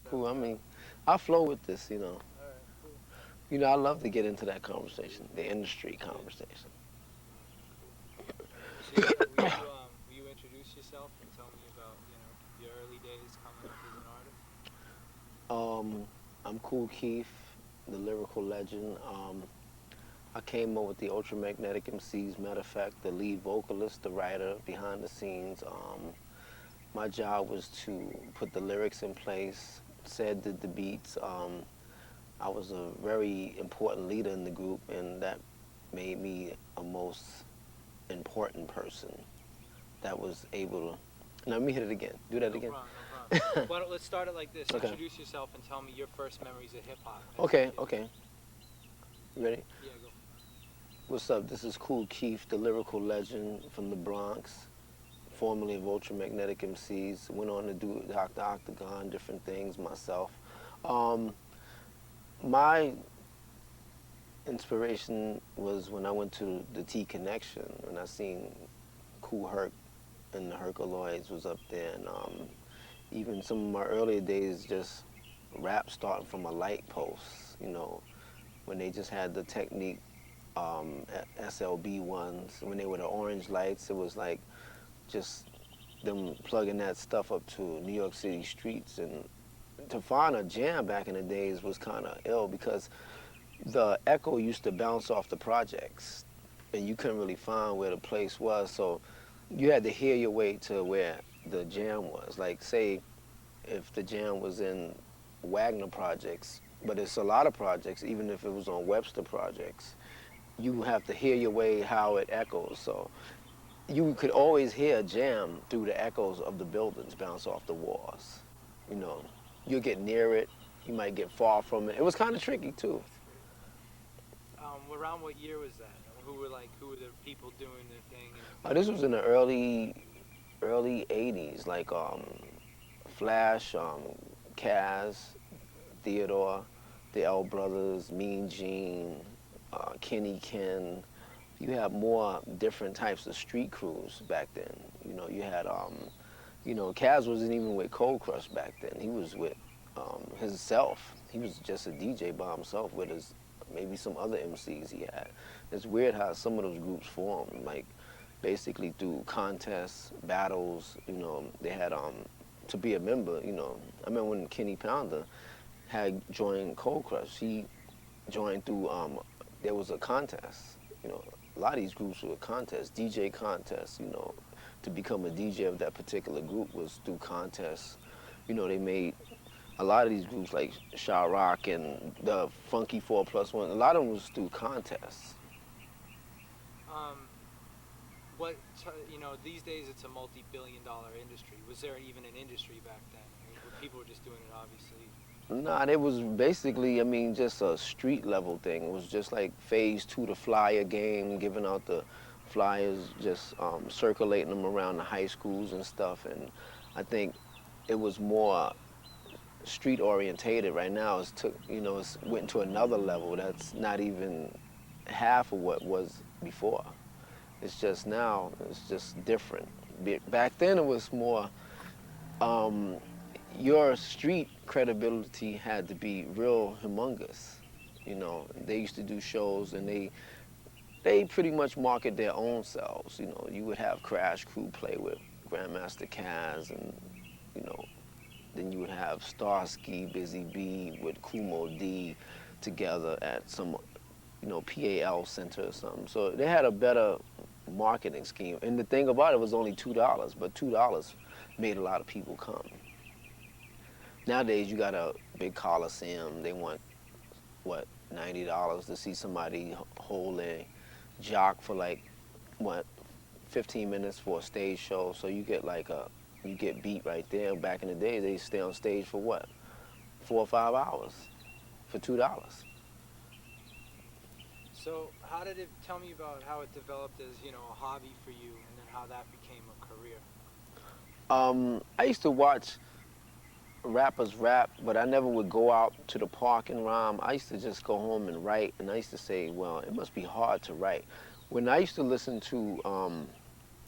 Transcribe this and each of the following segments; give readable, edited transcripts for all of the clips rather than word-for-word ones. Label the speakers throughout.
Speaker 1: cool. I
Speaker 2: Definitely.
Speaker 1: mean, I flow with this,
Speaker 2: All right, cool.
Speaker 1: I love to get into that conversation, the industry
Speaker 2: Yeah,
Speaker 1: conversation.
Speaker 2: cool. So yeah, will you introduce yourself and tell me about your early days coming up as an artist?
Speaker 1: Um, I'm Kool Keith, the lyrical legend. I came up with the Ultramagnetic MCs. Matter of fact, the lead vocalist, the writer behind the scenes. My job was to put the lyrics in place. Said did the beats. I was a very important leader in the group, and that made me a most important person that was able to. Now, let me hit it again. Do that
Speaker 2: No
Speaker 1: again.
Speaker 2: problem, no problem. Why don't let's start it like this.
Speaker 1: Okay.
Speaker 2: Introduce yourself and tell me your first memories of hip hop as a
Speaker 1: Okay.
Speaker 2: kid.
Speaker 1: Okay. You ready?
Speaker 2: Yeah, go.
Speaker 1: What's up? This is Kool Keith, the lyrical legend from the Bronx, formerly of Ultramagnetic MCs. Went on to do Dr. Octagon, different things myself. Um, my inspiration was when I went to the T Connection and I seen Kool Herc and the Herculoids was up there, and even some of my earlier days, just rap starting from a light post, when they just had the technique SLB ones, when they were the orange lights, it was like just them plugging that stuff up to New York City streets. And to find a jam back in the days was kind of ill because the echo used to bounce off the projects and you couldn't really find where the place was. So you had to hear your way to where the jam was. Like, say, if the jam was in Wagner projects, but it's a lot of projects, even if it was on Webster projects, you have to hear your way how it echoes. So you could always hear a jam through the echoes of the buildings bounce off the walls. You know, you'll get near it, you might get far from it. It was kind of tricky too.
Speaker 2: That's great. Around what year was that? Who were the people doing their thing and
Speaker 1: This
Speaker 2: being?
Speaker 1: was in the early '80s, like Flash, Kaz, Theodore, the L Brothers, Mean Gene, Kenny Ken. You had more different types of street crews back then. You had Kaz wasn't even with Cold Crush back then. He was with himself. He was just a DJ by himself with his maybe some other MCs he had. It's weird how some of those groups formed, like basically through contests, battles. They had to be a member. I remember when Kenny Pounder had joined Cold Crush. He joined through there was a contest. You know, a lot of these groups were contests, DJ contests. To become a DJ of that particular group was through contests. They made a lot of these groups like Sha Rock and the Funky 4+1. A lot of them was through contests.
Speaker 2: Um, these days it's a multi-billion-dollar industry. Was there even an industry back then? People were just doing it, obviously.
Speaker 1: Nah, it was basically, I mean, just a street level thing. It was just like phase two, the flyer game, giving out the flyers, just circulating them around the high schools and stuff. And I think it was more street orientated. Right now, it's went to another level that's not even half of what was before. It's just now, it's just different. Back then, it was more um, your street credibility had to be real humongous. They used to do shows and they pretty much market their own selves. You would have Crash Crew play with Grandmaster Caz, and you know, then you would have Starsky, Busy B with Kumo D together at some, PAL center or something. So they had a better marketing scheme. And the thing about it was only $2, but $2 made a lot of people come. Nowadays, you got a big coliseum. They want what $90 to see somebody hold a jock for like what 15 minutes for a stage show. So you get beat right there. Back in the day, they stay on stage for what 4 or 5 hours for $2.
Speaker 2: So, how did it? Tell me about how it developed as a hobby for you, and then how that became a career.
Speaker 1: I used to watch rappers rap, but I never would go out to the park and rhyme. I used to just go home and write, and I used to say, well, it must be hard to write. When I used to listen to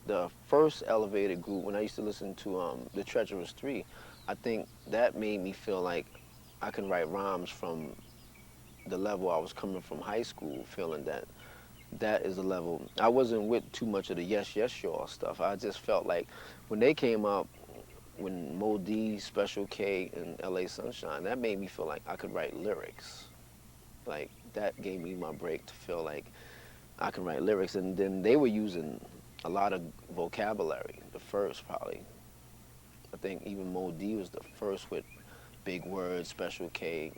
Speaker 1: the the first elevated group, when I used to listen to the Treacherous Three, I think that made me feel like I can write rhymes from the level I was coming from high school, feeling that that is a level. I wasn't with too much of the yes, yes, y'all stuff. I just felt like when they came out, when Mo D, Special K, and LA Sunshine, that made me feel like I could write lyrics. Like that gave me my break to feel like I can write lyrics. And then they were using a lot of vocabulary, the first probably. I think even Mo D was the first with big words, Special K,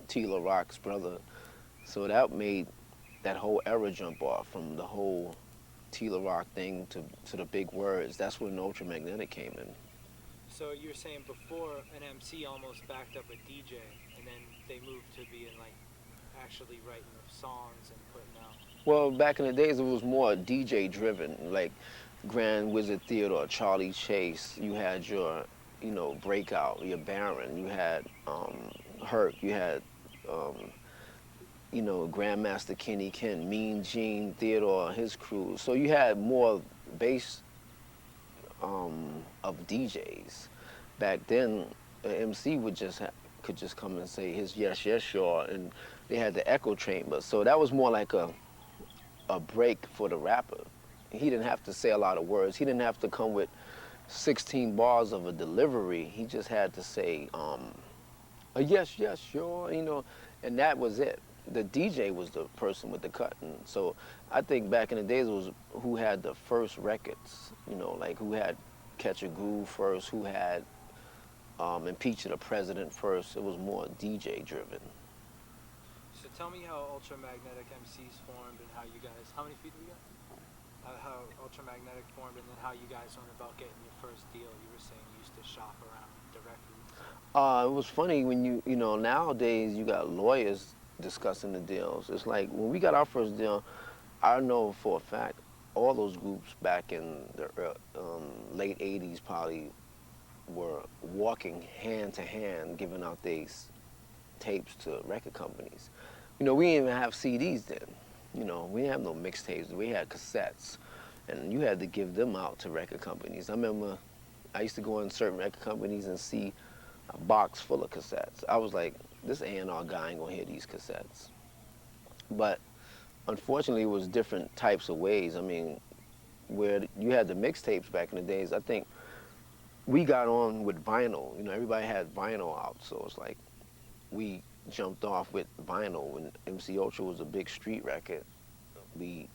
Speaker 1: Tila Rock's brother. So that made that whole era jump off from the whole Tila Rock thing to the big words. That's when Ultramagnetic came in.
Speaker 2: So you were saying before an MC almost backed up a DJ, and then they moved to being like actually writing the songs and putting out.
Speaker 1: Well, back in the days, it was more DJ driven, like Grand Wizard Theodore, Charlie Chase. You had your, Breakout, your Baron. You had Herc. You had, um, Grandmaster Kenny Ken, Mean Gene Theodore, his crew. So you had more base of DJs. Back then, an MC would could just come and say his yes, yes, sure, and they had the echo chamber. So that was more like a break for the rapper. He didn't have to say a lot of words. He didn't have to come with 16 bars of a delivery. He just had to say a yes, yes, sure, and that was it. The DJ was the person with the cut. And so I think back in the days it was who had the first records, like who had Catch a Groove first, who had Impeach the President first. It was more DJ driven.
Speaker 2: So tell me how Ultramagnetic MCs formed and how you guys. How many feet do we got? How Ultramagnetic formed and then how you guys went about getting your first deal. You were saying you used to shop around directly.
Speaker 1: It was funny when nowadays you got lawyers discussing the deals. It's like when we got our first deal, I know for a fact all those groups back in the late 80s probably were walking hand to hand giving out these tapes to record companies. We didn't even have CDs then. We didn't have no mixtapes. We had cassettes. And you had to give them out to record companies. I remember I used to go in certain record companies and see a box full of cassettes. I was like, this A&R guy ain't gonna hear these cassettes. But unfortunately, it was different types of ways. I mean, where you had the mixtapes back in the days, I think we got on with vinyl. Everybody had vinyl out, so it's like we jumped off with vinyl. When MC Ultra was a big street record, we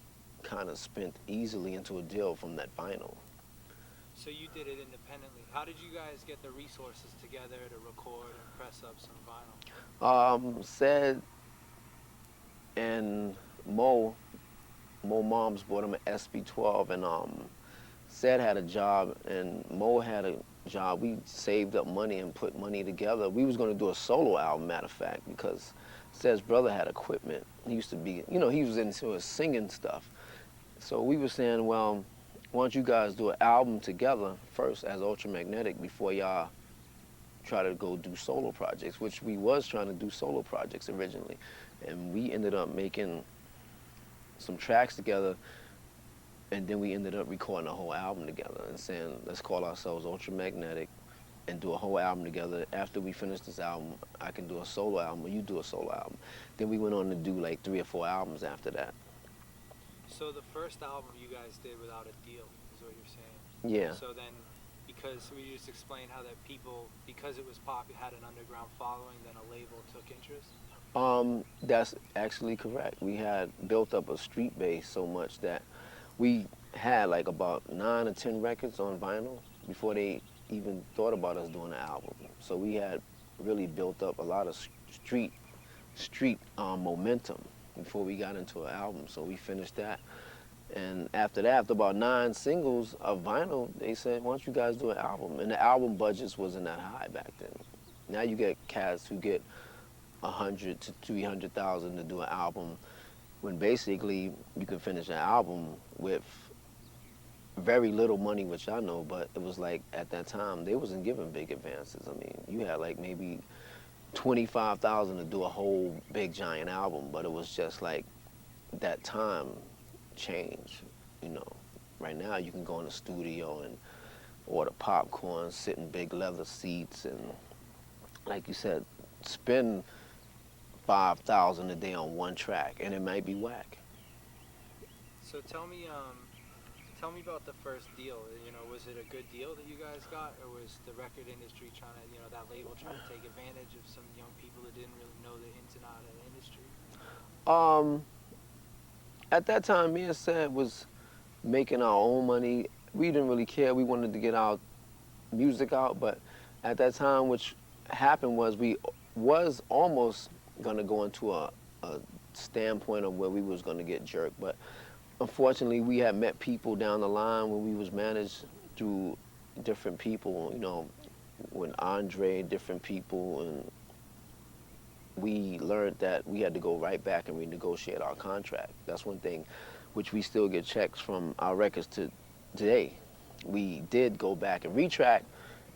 Speaker 1: kind of spent easily into a deal from that vinyl.
Speaker 2: So you did it independently. How did you guys get the resources together to record and press up some vinyl?
Speaker 1: Said and Mo Moms bought him an SB12, and Said had a job, and Mo had a job. We saved up money and put money together. We was gonna do a solo album, matter of fact, because Said's brother had equipment. He used to be, he was into his singing stuff. So we were saying, well, why don't you guys do an album together first as Ultramagnetic before y'all try to go do solo projects, which we was trying to do solo projects originally. And we ended up making some tracks together, and then we ended up recording a whole album together and saying, let's call ourselves Ultramagnetic and do a whole album together. After we finish this album, I can do a solo album or you do a solo album. Then we went on to do like 3 or 4 albums after that.
Speaker 2: So the first album you guys did without a deal is what you're saying.
Speaker 1: Yeah.
Speaker 2: So then, because we just explained how that people, because it was pop, it had an underground following, then a label took interest.
Speaker 1: That's actually correct. We had built up a street base so much that we had like about 9 or 10 records on vinyl before they even thought about us doing an album. So we had really built up a lot of street momentum before we got into an album. So we finished that. And after that, after about 9 singles of vinyl, they said, why don't you guys do an album? And the album budgets wasn't that high back then. Now you get cats who get 100 to 300,000 to do an album, when basically you can finish an album with very little money, which I know, but it was like at that time they wasn't giving big advances. I mean, you had like maybe 25,000 to do a whole big giant album, but it was just like that time change, you know. Right now, you can go in the studio and order popcorn, sit in big leather seats, and like you said, spend 5,000 a day on one track, and it might be whack.
Speaker 2: So tell me about the first deal. You know, was it a good deal that you guys got, or was the record industry trying to, you know, that label trying to take advantage of some young people that didn't really know the ins and outs of the industry?
Speaker 1: Um, at that time, me and Sad was making our own money. We didn't really care. We wanted to get our music out, but at that time, which happened was we was almost gonna go into a standpoint of where we was gonna get jerked, but unfortunately, we had met people down the line when we was managed through different people. You know, when Andre, different people, and we learned that we had to go right back and renegotiate our contract. That's one thing, which we still get checks from our records to today. We did go back and retrack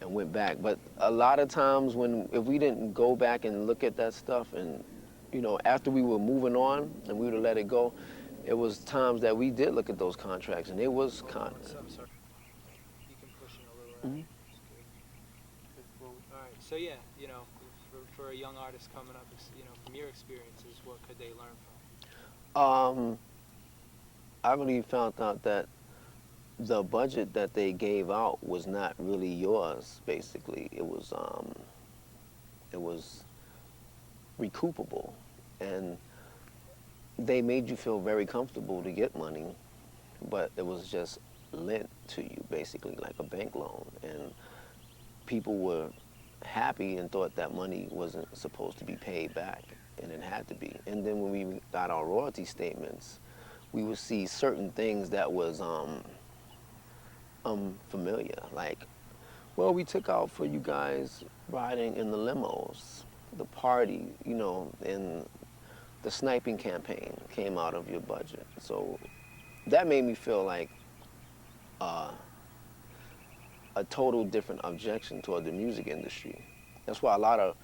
Speaker 1: and went back, but a lot of times when if we didn't go back and look at that stuff and after we were moving on and we would have let it go, it was times that we did look at those contracts and it was
Speaker 2: Hold on
Speaker 1: con.
Speaker 2: one sec. I'm sorry. You can push it a little out.
Speaker 1: Mhm.
Speaker 2: It's good. Good. Well, all right. So yeah, you know, for a young artist coming up, you know, from your experiences, what could they learn from?
Speaker 1: Um, I really found out that the budget that they gave out was not really yours. Basically, it was recoupable, and they made you feel very comfortable to get money, but it was just lent to you, basically like a bank loan, and people were happy and thought that money wasn't supposed to be paid back, and it had to be. And then when we got our royalty statements, we would see certain things that was familiar, like, well, we took out for you guys riding in the limos, the party, and the sniping campaign came out of your budget. So that made me feel like uh, a total different objection toward the music industry. That's why a lot of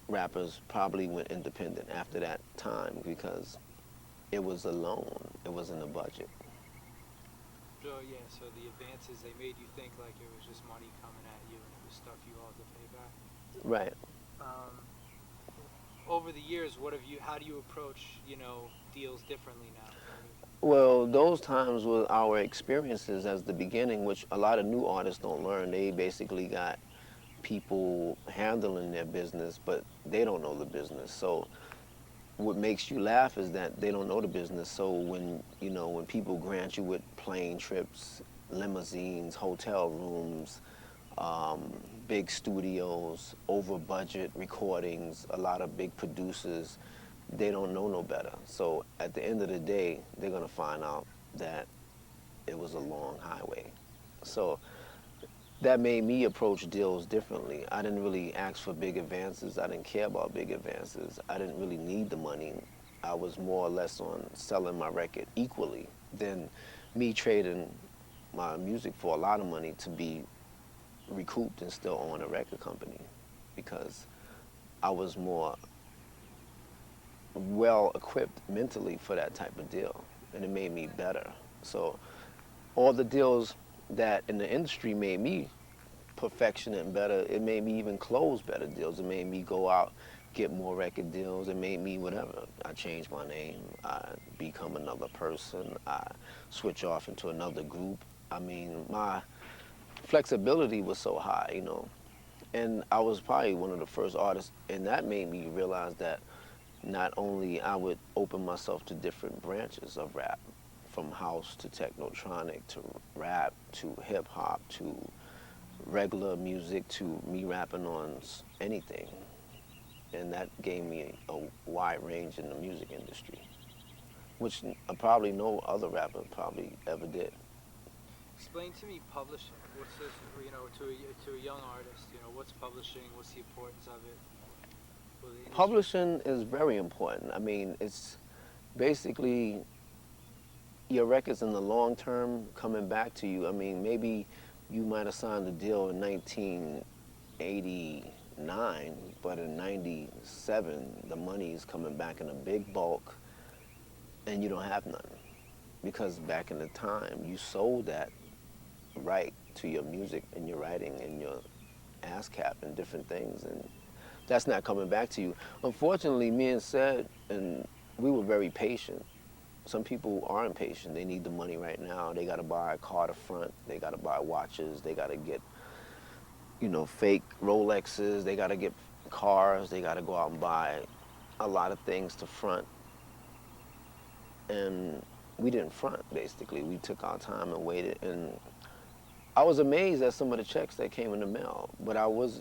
Speaker 1: rappers probably went independent after that time because it was a loan, it wasn't a budget.
Speaker 2: So yeah, so the advances they made you think like it was just money coming at you and it was stuff you all had to pay back.
Speaker 1: Right.
Speaker 2: Um, Over the years, what have you? How do you approach, you know, deals differently now?
Speaker 1: Well, those times were our experiences as the beginning, which a lot of new artists don't learn. They basically got people handling their business, but they don't know the business. So what makes you laugh is that they don't know the business. So when people grant you with plane trips, limousines, hotel rooms, um, big studios, over budget recordings, a lot of big producers, they don't know no better. So at the end of the day, they're gonna find out that it was a long highway. So that made me approach deals differently. I didn't really ask for big advances. I didn't care about big advances. I didn't really need the money. I was more or less on selling my record equally than me trading my music for a lot of money to be recouped and still own a record company because I was more well equipped mentally for that type of deal and it made me better. So all the deals that in the industry made me perfectionate and better. It made me even close better deals. It made me go out, get more record deals. It made me whatever. I changed my name. I become another person. I switch off into another group. I mean, my flexibility was so high. And I was probably one of the first artists, and that made me realize that not only I would open myself to different branches of rap, from house to technotronic to rap to hip hop to regular music to me rapping on anything. And that gave me a wide range in the music industry, which probably no other rapper probably ever did.
Speaker 2: Explain to me publishing. What's this? You know, to a young artist, you know, what's publishing? What's the importance of it for the industry?
Speaker 1: Publishing is very important. I mean, it's basically your records in the long term coming back to you. I mean, maybe you might have signed a deal in 1989, but in 97, the money is coming back in a big bulk and you don't have none. because back in the time you sold that right to your music and your writing and your ASCAP and different things, and that's not coming back to you. Unfortunately, me and said, and we were very patient. Some people aren't patient. They need the money right now. They got to buy a car to front. They got to buy watches. They got to get, fake Rolexes. They got to get cars. They got to go out and buy a lot of things to front. And we didn't front, basically. We took our time and waited. And I was amazed at some of the checks that came in the mail, but I was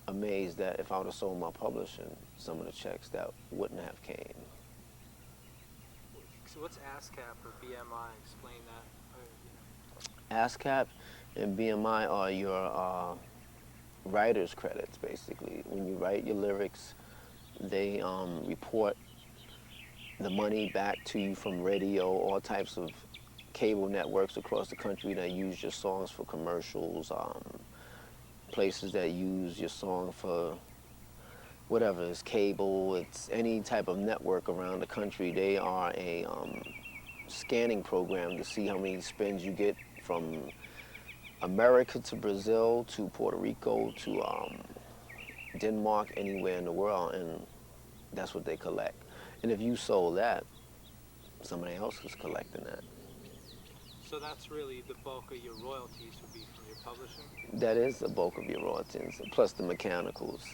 Speaker 1: amazed that if I would have sold my publishing, some of the checks that wouldn't have came.
Speaker 2: So what's ASCAP or BMI? Explain that.
Speaker 1: ASCAP and BMI are your writer's credits, basically. When you write your lyrics, they report the money back to you from radio, all types of cable networks across the country that use your songs for commercials, places that use your song for whatever, it's cable, it's any type of network around the country. They are a scanning program to see how many spins you get from America to Brazil to Puerto Rico to Denmark, anywhere in the world, and that's what they collect. And if you sold that, somebody else is collecting that.
Speaker 2: So that's really the bulk of your royalties would be from your publishing.
Speaker 1: That is the bulk of your royalties, plus the mechanicals.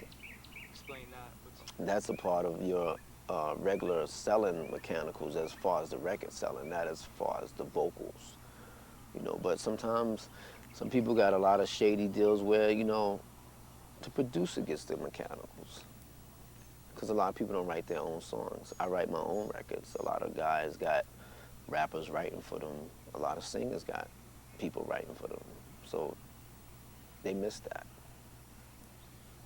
Speaker 2: Explain that.
Speaker 1: That's a part of your regular selling mechanicals as far as the record selling, not as far as the vocals. But sometimes some people got a lot of shady deals where, the producer gets the mechanicals. Because a lot of people don't write their own songs. I write my own records. A lot of guys got rappers writing for them. A lot of singers got people writing for them. So they miss that.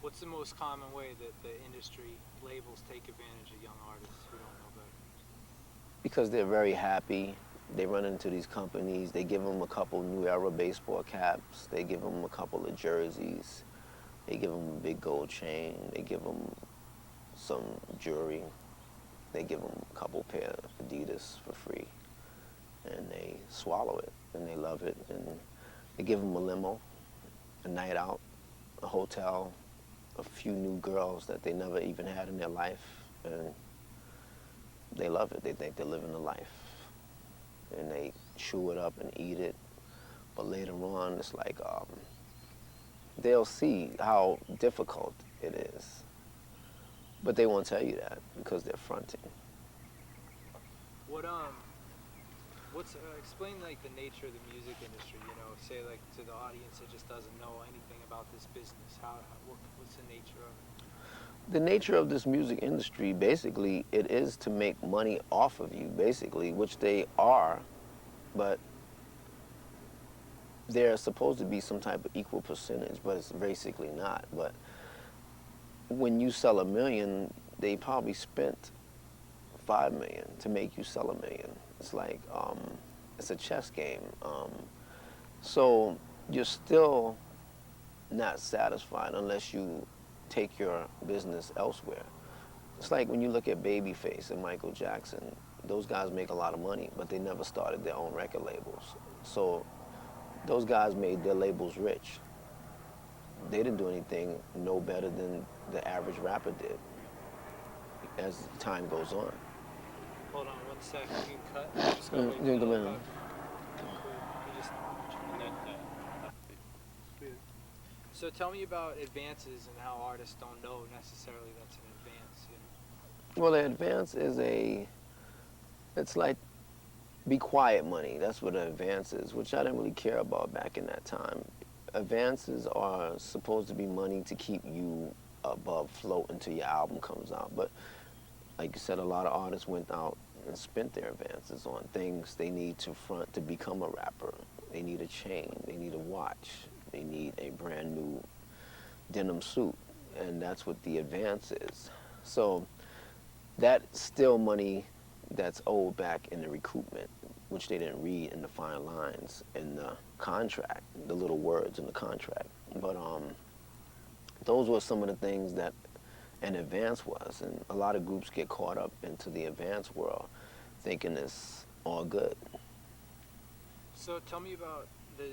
Speaker 2: What's the most common way that the industry labels take advantage of young artists who don't know better?
Speaker 1: Because they're very happy. They run into these companies. They give them a couple New Era baseball caps. They give them a couple of jerseys. They give them a big gold chain. They give them some jewelry. They give them a couple pair of Adidas for free. And they swallow it, and they love it. And they give them a limo, a night out, a hotel, a few new girls that they never even had in their life. And they love it. They think they're living a life. And they chew it up and eat it. But later on, it's like they'll see how difficult it is. But they won't tell you that because they're fronting.
Speaker 2: What's explain like the nature of the music industry? Say like to the audience that just doesn't know anything about this business. What's the nature of it?
Speaker 1: The nature of this music industry, basically, it is to make money off of you, basically, which they are, but there's supposed to be some type of equal percentage, but it's basically not. But when you sell 1,000,000, they probably spent 5 million to make you sell 1,000,000. It's like it's a chess game. So you're still not satisfied unless you take your business elsewhere. It's like when you look at Babyface and Michael Jackson, those guys make a lot of money, but they never started their own record labels. So those guys made their labels rich. They didn't do anything no better than the average rapper did as time goes on.
Speaker 2: Hold on 1 second. You can cut. I'm just gonna wait for
Speaker 1: Yeah,
Speaker 2: the
Speaker 1: come in.
Speaker 2: helicopter. Cool. You just and then So tell me about advances and how artists don't know necessarily that's an advance.
Speaker 1: Well, the advance is it's like be quiet money. That's what an advance is, which I didn't really care about back in that time. Advances are supposed to be money to keep you above float until your album comes out. But like you said, a lot of artists went out and spent their advances on things they need to front to become a rapper. They need a chain, they need a watch, they need a brand new denim suit, and that's what the advance is. So that's still money that's owed back in the recoupment, which they didn't read in the fine lines in the contract, the little words in the contract. But those were some of the things that an advance was, and a lot of groups get caught up into the advance world thinking it's all good.
Speaker 2: So tell me about the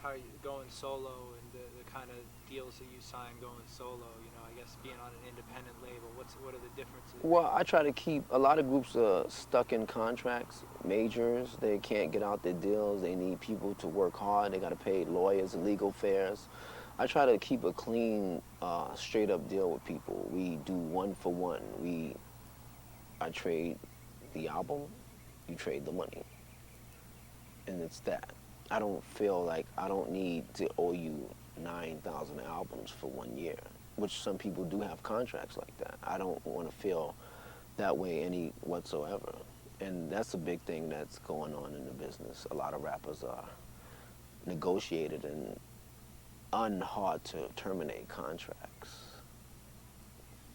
Speaker 2: how you going solo and the kind of deals that you sign going solo. I guess being on an independent label. What are the differences?
Speaker 1: Well, I try to keep a lot of groups are stuck in contracts, majors. They can't get out their deals. They need people to work hard. They got to pay lawyers and legal fares. I try to keep a clean, straight up deal with people. We do one for one. I trade the album, you trade the money, and it's that. I don't feel like I don't need to owe you 9,000 albums for 1 year, which some people do have contracts like that. I don't want to feel that way any whatsoever. And that's a big thing that's going on in the business. A lot of rappers are negotiated and unhard to terminate contracts.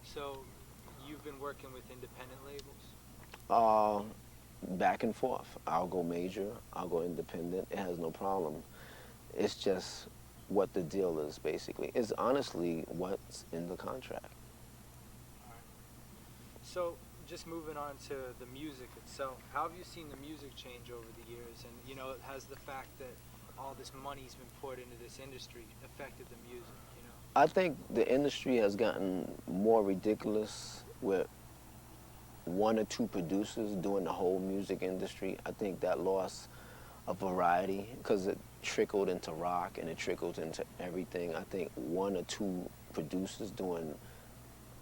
Speaker 2: So you've been working with independent labels.
Speaker 1: Uh, Back and forth. I'll go major, I'll go independent. It has no problem. It's just what the deal is basically. It's honestly what's in the contract.
Speaker 2: All right. So just moving on to the music itself, how have you seen the music change over the years? And has the fact that all this money's been poured into this industry affected the music?
Speaker 1: I think the industry has gotten more ridiculous with one or two producers doing the whole music industry. I think that lost a variety because it trickled into rock and it trickled into everything. I think one or two producers doing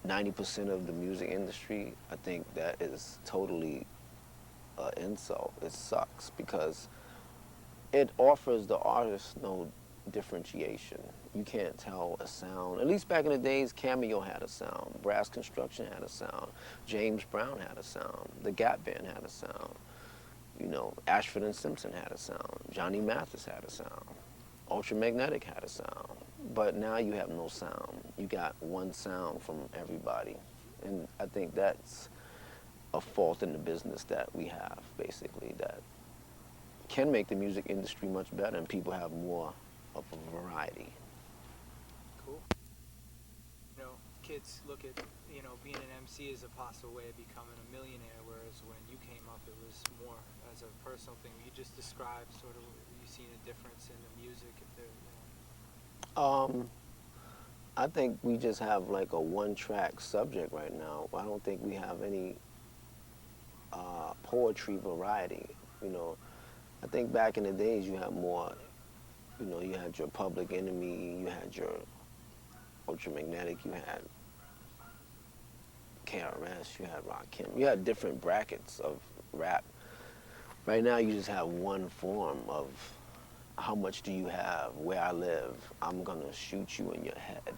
Speaker 1: 90% of the music industry, I think that is totally an insult. It sucks because it offers the artist no differentiation. You can't tell a sound. At least back in the days, Cameo had a sound. Brass Construction had a sound. James Brown had a sound. The Gap Band had a sound. Ashford and Simpson had a sound. Johnny Mathis had a sound. Ultramagnetic had a sound. But now you have no sound. You got one sound from everybody. And I think that's a fault in the business that we have, basically, that can make the music industry much better and people have more of a variety.
Speaker 2: Cool. Kids look at being an MC as a possible way of becoming a millionaire, whereas when you came up, it was more as a personal thing. You just described sort of you seen a difference in the music if
Speaker 1: Um, I think we just have like a one-track subject right now. I don't think we have any poetry variety. You know, I think back in the days you had more. You had your Public Enemy, you had your Ultramagnetic, you had KRS, you had Rakim. You had different brackets of rap. Right now you just have one form of how much do you have, where I live, I'm gonna shoot you in your head.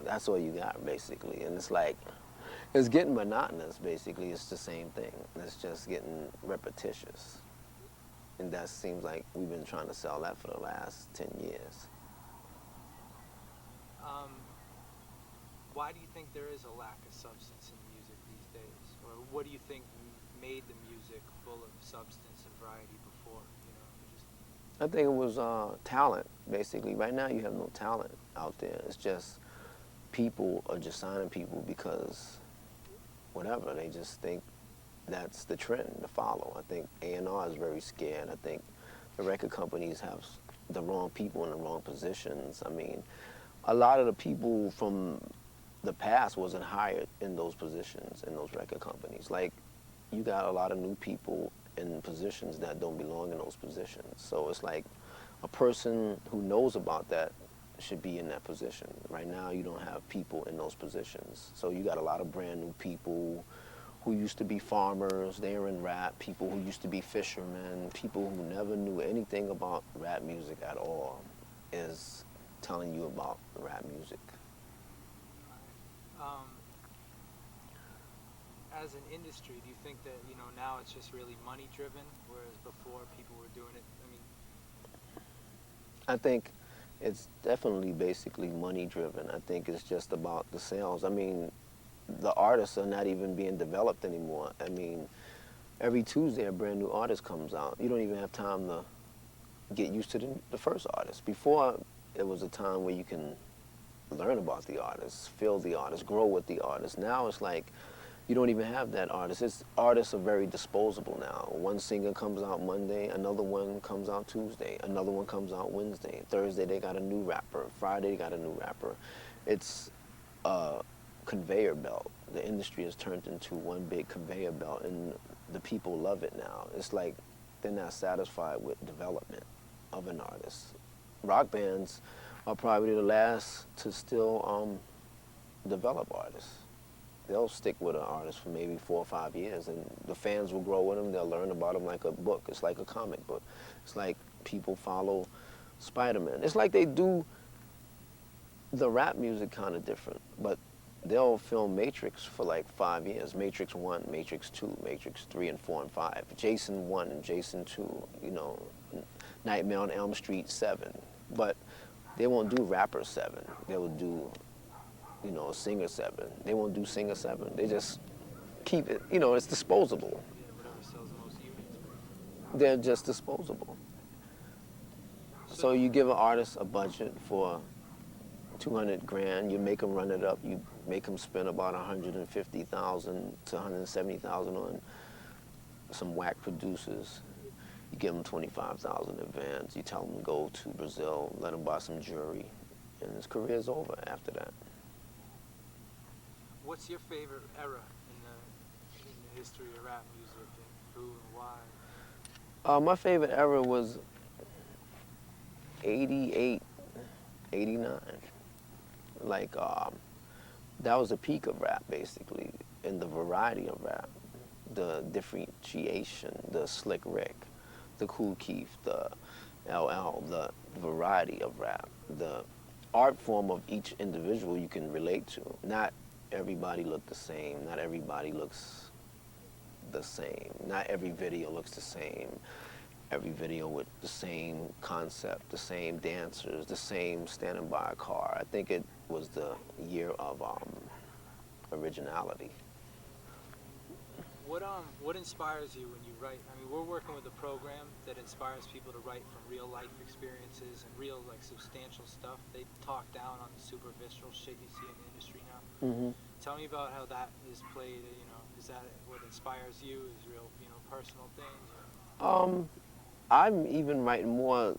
Speaker 1: That's all you got basically. And it's like, it's getting monotonous basically. It's the same thing. It's just getting repetitious. And that seems like we've been trying to sell that for the last 10 years.
Speaker 2: why do you think there is a lack of substance in music these days, or what do you think made the music full of substance and variety before? Just
Speaker 1: I think it was talent, basically. Right now you have no talent out there. It's just people are just signing people because whatever, they just think that's the trend to follow. I think A&R is very scared. I think the record companies have the wrong people in the wrong positions. I mean, a lot of the people from the past wasn't hired in those positions in those record companies. Like, you got a lot of new people in positions that don't belong in those positions. So it's like a person who knows about that should be in that position. Right now, you don't have people in those positions. So you got a lot of brand new people who used to be farmers, they're in rap, people who used to be fishermen, people who never knew anything about rap music at all is telling you about rap music.
Speaker 2: um, as an industry, do you think that now it's just really money driven, whereas before people were doing it? I mean,
Speaker 1: I think it's definitely basically money driven. I think it's just about the sales. I mean, the artists are not even being developed anymore. I mean, every Tuesday a brand new artist comes out. You don't even have time to get used to the first artist. Before, it was a time where you can learn about the artist, feel the artist, grow with the artist. Now it's like You don't even have that artist. Artists are very disposable now. One singer comes out Monday, another one comes out Tuesday, another one comes out Wednesday. Thursday they got a new rapper. Friday they got a new rapper. It's a conveyor belt. The industry has turned into one big conveyor belt, and the people love it now. It's like they're not satisfied with development of an artist. Rock bands are probably the last to still develop artists. They'll stick with an artist for maybe 4 or 5 years, and the fans will grow with them. They'll learn about them like a book. It's like a comic book. It's like people follow Spider-Man. It's like they do the rap music kind of different, but they'll film Matrix for like 5 years. Matrix 1, Matrix 2, Matrix 3 and 4 and 5. Jason 1 and Jason 2, Nightmare on Elm Street 7. But they won't do Rapper 7. They will do Singer 7. They won't do Singer 7. They just keep it, it's disposable.
Speaker 2: Yeah, whatever sells the most units.
Speaker 1: They're just disposable. So you give an artist a budget for 200 grand, you make them run it up, you make them spend about 150,000 to 170,000 on some whack producers. You give them 25,000 in advance. You tell them to go to Brazil, let them buy some jewelry, and his career's over after that.
Speaker 2: What's your favorite era in the history of rap music, and who and why?
Speaker 1: My favorite era was 88, 89. Like, that was the peak of rap, basically, and the variety of rap, the differentiation, the Slick Rick, the Kool Keith, the LL, the variety of rap, the art form of each individual you can relate to. Not everybody look the same. Not everybody looks the same. Not every video looks the same. Every video with the same concept, the same dancers, the same standing by a car. I think it was the year of originality.
Speaker 2: What inspires you when you write? I mean, we're working with a program that inspires people to write from real life experiences and real substantial stuff. They talk down on the superficial shit you see in the industry now.
Speaker 1: Mm-hmm.
Speaker 2: Tell me about how that is played. Is that what inspires you? Is real, personal things?
Speaker 1: I'm even writing more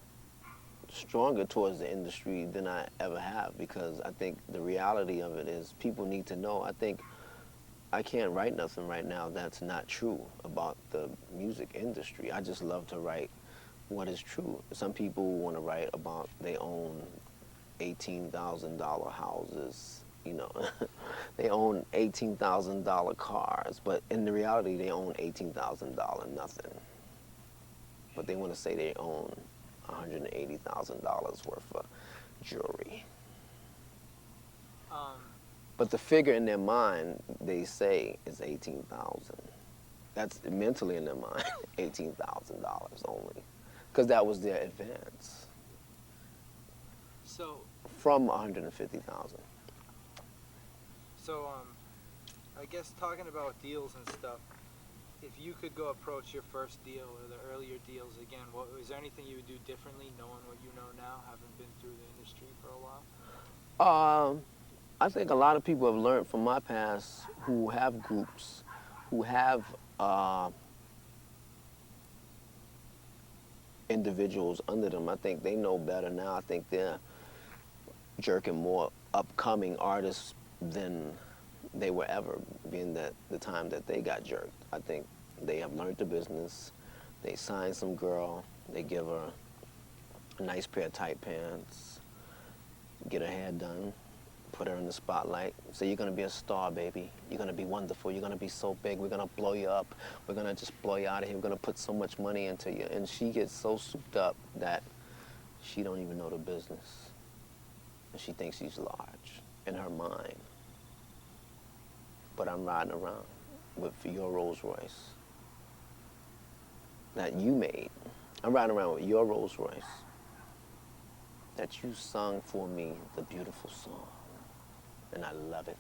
Speaker 1: stronger towards the industry than I ever have, because I think the reality of it is people need to know. I think I can't write nothing right now that's not true about the music industry. I just love to write what is true. Some people want to write about they own $18,000 houses, they own $18,000 cars, but in the reality they own $18,000 nothing. But they want to say they own $180,000 worth of jewelry. But the figure in their mind, they say, is 18,000. That's mentally in their mind, $18,000 only, because that was their advance.
Speaker 2: So
Speaker 1: from 150,000.
Speaker 2: So I guess talking about deals and stuff, if you could go approach your first deal or the earlier deals again, is there anything you would do differently, knowing what you know now, having been through the industry for a while?
Speaker 1: I think a lot of people have learned from my past who have groups, who have individuals under them. I think they know better now. I think they're jerking more upcoming artists than they were ever, being that the time that they got jerked. I think they have learned the business. They sign some girl, they give her a nice pair of tight pants, get her hair done, put her in the spotlight, say, you're gonna be a star, baby. You're gonna be wonderful. You're gonna be so big. We're gonna blow you up. We're gonna just blow you out of here. We're gonna put so much money into you. And she gets so souped up that she don't even know the business. And she thinks she's large in her mind. But I'm riding around with your Rolls Royce that you made. I'm riding around with your Rolls Royce that you sung for me, the beautiful song. And I love it.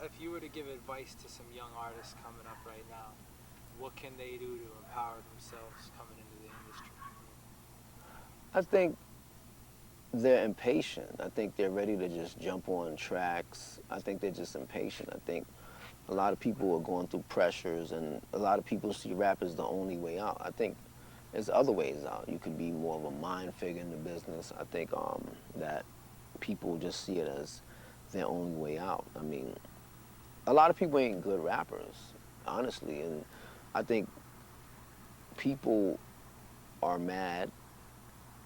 Speaker 2: If you were to give advice to some young artists coming up right now, what can they do to empower themselves coming into the industry?
Speaker 1: I think they're impatient. I think they're ready to just jump on tracks. I think they're just impatient. I think a lot of people are going through pressures, and a lot of people see rap as the only way out. I think there's other ways out. You could be more of a mind figure in the business. I think that people just see it as their only way out. I mean, a lot of people ain't good rappers, honestly, and I think people are mad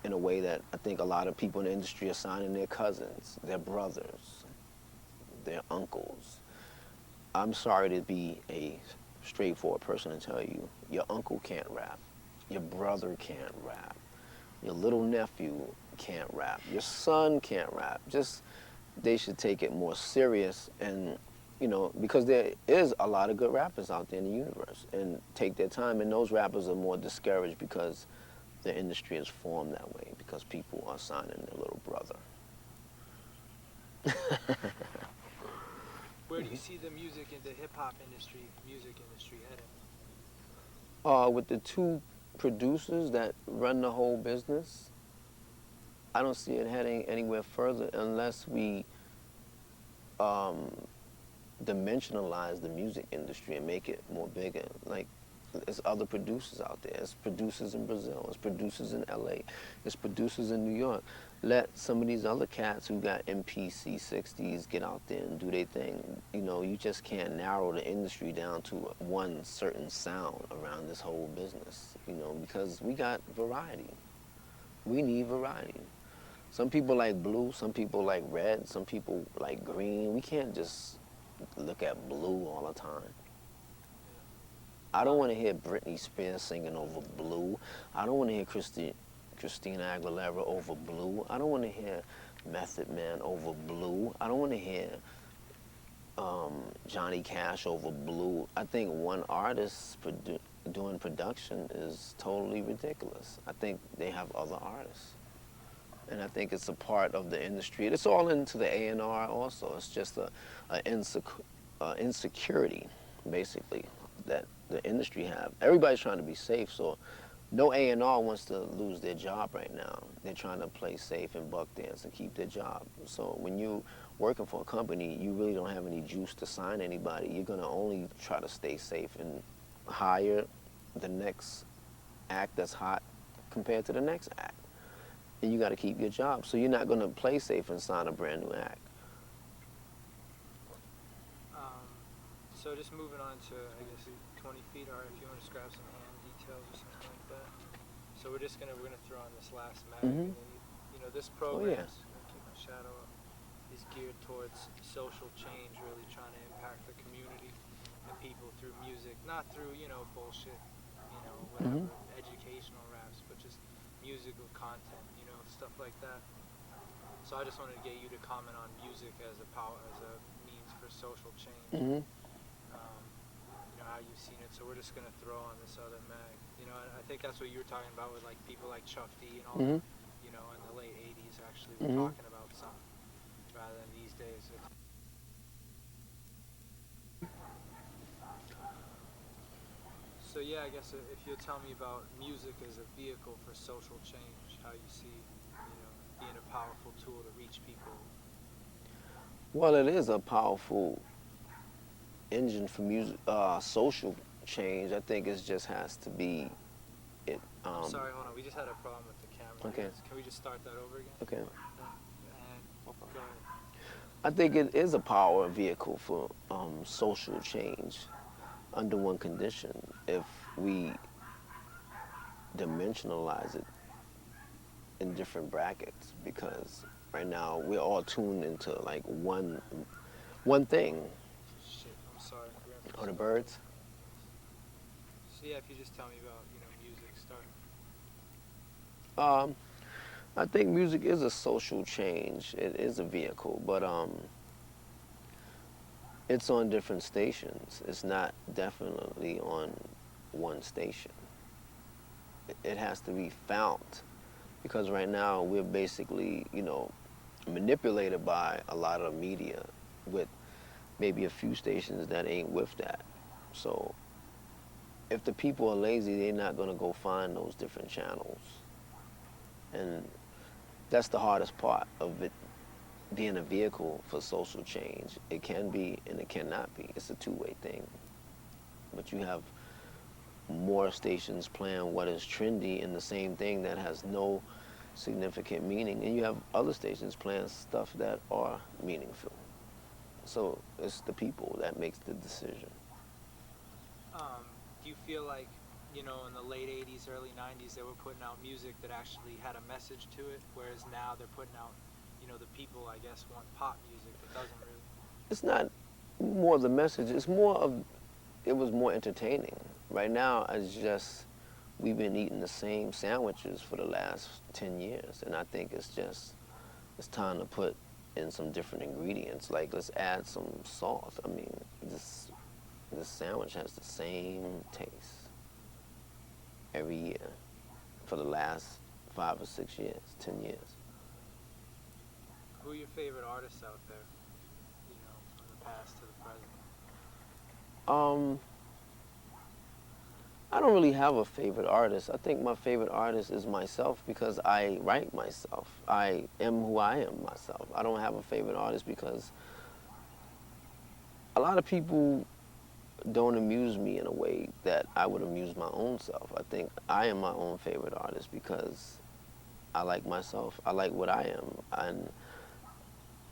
Speaker 1: in a way that I think a lot of people in the industry are signing their cousins, their brothers, their uncles. I'm sorry to be a straightforward person and tell you, your uncle can't rap, your brother can't rap, your little nephew can't rap, your son can't rap. Just they should take it more serious and because there is a lot of good rappers out there in the universe and take their time, and those rappers are more discouraged because the industry is formed that way because people are signing their little brother.
Speaker 2: Where do you see the music in the hip hop industry, music industry heading?
Speaker 1: With the two producers that run the whole business, I don't see it heading anywhere further unless we um, dimensionalize the music industry and make it more bigger. Like, there's other producers out there. There's producers in Brazil. There's producers in LA. There's producers in New York. Let some of these other cats who got MPC 60s get out there and do their thing. You just can't narrow the industry down to one certain sound around this whole business, because we got variety. We need variety. Some people like blue, some people like red, some people like green. We can't just look at blue all the time. I don't want to hear Britney Spears singing over blue. I don't want to hear Christina Aguilera over blue. I don't want to hear Method Man over blue. I don't want to hear Johnny Cash over blue. I think one artist doing production is totally ridiculous. I think they have other artists. And I think it's a part of the industry. It's all into the A&R also. It's just a insecurity, basically, that the industry have. Everybody's trying to be safe, so no A&R wants to lose their job right now. They're trying to play safe and buck dance and keep their job. So when you working for a company, you really don't have any juice to sign anybody. You're gonna only try to stay safe and hire the next act that's hot compared to the next act. And you got to keep your job. So you're not going to play safe and sign a brand new act.
Speaker 2: Um, so just moving on to, I guess, 20 feet, or if you want to describe some hand details or something like that. So we're gonna throw on this last mag,
Speaker 1: Mm-hmm.
Speaker 2: and then this
Speaker 1: Oh,
Speaker 2: program,
Speaker 1: yeah.
Speaker 2: gonna keep my shadow up, is geared towards social change, really trying to impact the community and people through music, not through bullshit, whatever
Speaker 1: Mm-hmm.
Speaker 2: educational raps, but just musical content, stuff like that. So I just wanted to get you to comment on music as a means for social change.
Speaker 1: Mm-hmm.
Speaker 2: How you've seen it. So we're just gonna throw on this other mag. I think that's what you were talking about with like people like Chuck D and all
Speaker 1: Mm-hmm.
Speaker 2: that. In the late '80s, actually, were
Speaker 1: Mm-hmm.
Speaker 2: talking about something rather than these days. So yeah, I guess if you'll tell me about music as a vehicle for social change, how you see, being a powerful tool to reach people.
Speaker 1: Well, it is a powerful engine for music, social change. I think it just has to be it.
Speaker 2: I'm sorry, hold on. We just had a problem with the camera.
Speaker 1: Okay.
Speaker 2: Can we just start that over again?
Speaker 1: Okay.
Speaker 2: And go ahead.
Speaker 1: I think it is a power vehicle for social change under one condition. If we dimensionalize it in different brackets, because right now we're all tuned into like one thing.
Speaker 2: Shit, I'm sorry.
Speaker 1: Or the birds.
Speaker 2: So yeah, if you just tell me about music, start.
Speaker 1: Um, I think music is a social change. It is a vehicle, but it's on different stations. It's not definitely on one station. It has to be found because right now we're basically, manipulated by a lot of media with maybe a few stations that ain't with that. So if the people are lazy, they're not gonna go find those different channels. And That's the hardest part of it being a vehicle for social change. It can be and it cannot be. It's a two-way thing. But you have more stations playing what is trendy in the same thing that has no significant meaning, and you have other stations playing stuff that are meaningful. So it's the people that makes the decision.
Speaker 2: Do you feel like, in the late 80s, early 90s, they were putting out music that actually had a message to it, whereas now they're putting out, the people, I guess, want pop music that doesn't really.
Speaker 1: It's not more the message. It's more of it was more entertaining. Right now, it's just we've been eating the same sandwiches for the last 10 years, and I think it's time to put in some different ingredients. Like let's add some salt. I mean, this sandwich has the same taste every year for the last 5 or 6 years, 10 years.
Speaker 2: Who are your favorite artists out there, from the past to the present?
Speaker 1: Um, I don't really have a favorite artist. I think my favorite artist is myself because I write myself. I am who I am myself. I don't have a favorite artist because a lot of people don't amuse me in a way that I would amuse my own self. I think I am my own favorite artist because I like myself. I like what I am. And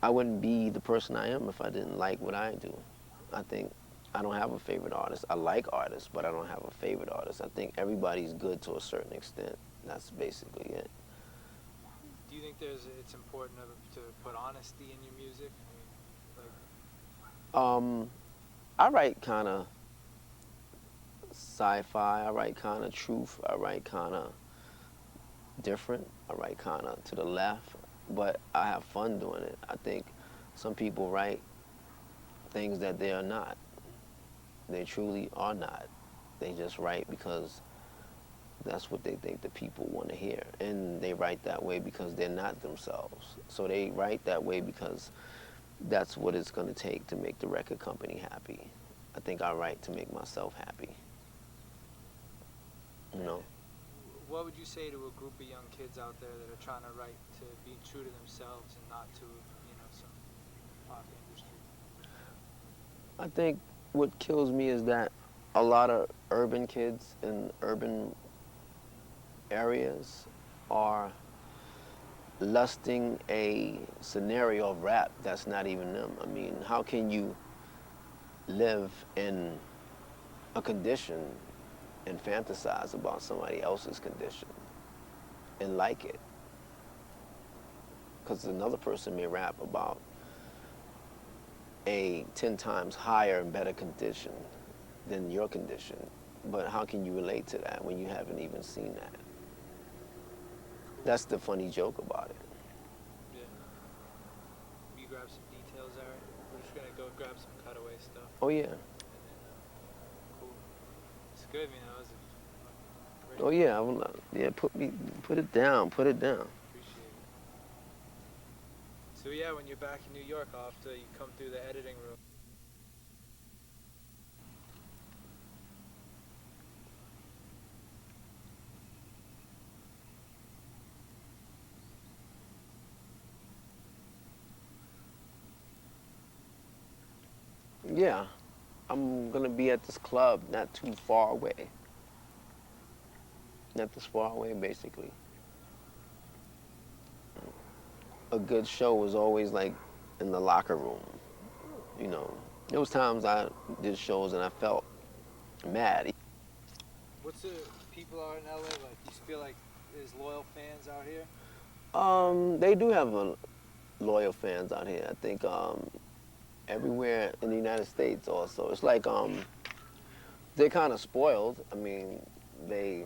Speaker 1: I wouldn't be the person I am if I didn't like what I do. I think I don't have a favorite artist. I like artists, but I don't have a favorite artist. I think everybody's good to a certain extent. That's basically it.
Speaker 2: Do you think it's important to put honesty in your music? I mean,
Speaker 1: Um, I write kind of sci-fi. I write kind of truth. I write kind of different. I write kind of to the left, but I have fun doing it. I think some people write things that they are not. They truly are not. They just write because that's what they think the people want to hear. And they write that way because they're not themselves. So they write that way because that's what it's going to take to make the record company happy. I think I write to make myself happy. You know?
Speaker 2: what would you say to a group of young kids out there that are trying to write to be true to themselves and not to, some pop industry?
Speaker 1: I think what kills me is that a lot of urban kids in urban areas are lusting a scenario of rap that's not even them. I mean, how can you live in a condition and fantasize about somebody else's condition and like it? Because another person may rap about a 10 times higher and better condition than your condition. But how can you relate to that when you haven't even seen that? That's the funny joke about it.
Speaker 2: Yeah. You grab some details, Aaron. We're just gonna go grab some cutaway stuff,
Speaker 1: Oh yeah.
Speaker 2: and then cool. It's good, It was a great
Speaker 1: Oh yeah. I
Speaker 2: talk.
Speaker 1: will not, yeah. Put it down. Put it down.
Speaker 2: Appreciate it. So yeah, when you're back in New York, I'll have to you come through the editing room.
Speaker 1: Yeah. I'm gonna be at this club not too far away. Not this far away, basically. A good show was always like in the locker room. You know, there was times I did shows and I felt mad.
Speaker 2: What's the people out in LA like? You feel like there's loyal fans out here?
Speaker 1: They do have loyal fans out here. I think everywhere in the United States also. It's like they're kind of spoiled. I mean, they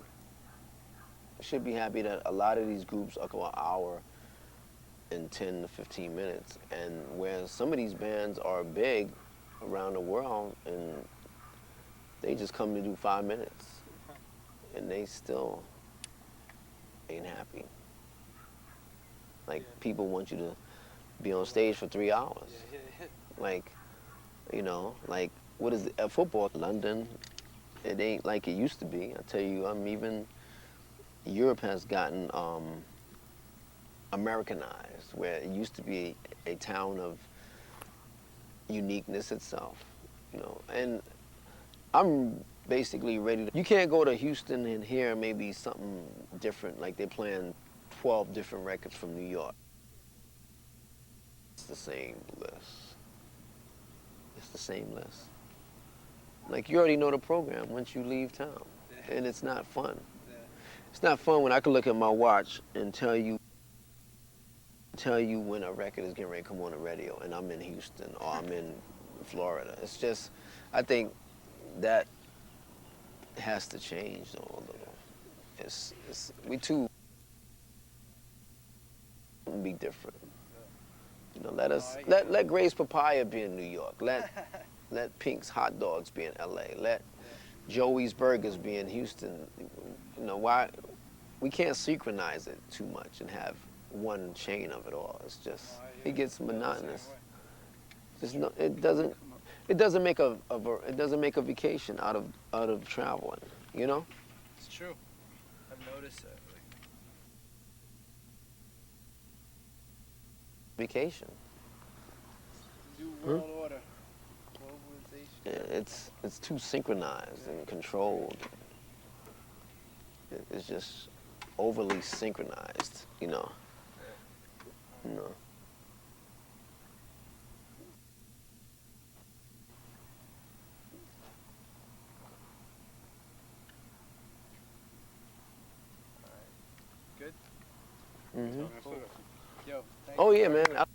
Speaker 1: should be happy that a lot of these groups are go an hour in 10 to 15 minutes, and where some of these bands are big around the world and they just come to do 5 minutes and they still ain't happy. Like
Speaker 2: Yeah.
Speaker 1: people want you to be on stage for 3 hours.
Speaker 2: Yeah, yeah.
Speaker 1: Like, like what is it? Football? London, it ain't like it used to be. I tell you, even Europe has gotten Americanized, where it used to be a town of uniqueness itself, you know. And I'm basically ready to. You can't go to Houston and hear maybe something different, like they're playing 12 different records from New York. It's the same list. It's the same list. Like you already know the program once you leave town, and it's not fun. It's not fun when I can look at my watch and tell you when a record is getting ready to come on the radio, and I'm in Houston or I'm in Florida. It's just, I think that has to change though a little. It's we too be different. You know, let Gray's Papaya be in New York. Let Pink's Hot Dogs be in L.A. Let Joey's Burgers be in Houston. You know why? We can't synchronize it too much and have one chain of it all. It's just it gets monotonous. Just no, it doesn't make it doesn't make a vacation out of traveling. You know,
Speaker 2: It's true. I've noticed that. Like,
Speaker 1: vacation.
Speaker 3: New world order, globalization.
Speaker 1: Yeah, it's too synchronized and controlled. It's just overly synchronized. You know. You know.
Speaker 2: good.
Speaker 1: Hmm.
Speaker 3: Cool. Yo, thank
Speaker 1: Oh
Speaker 3: you.
Speaker 1: yeah, man.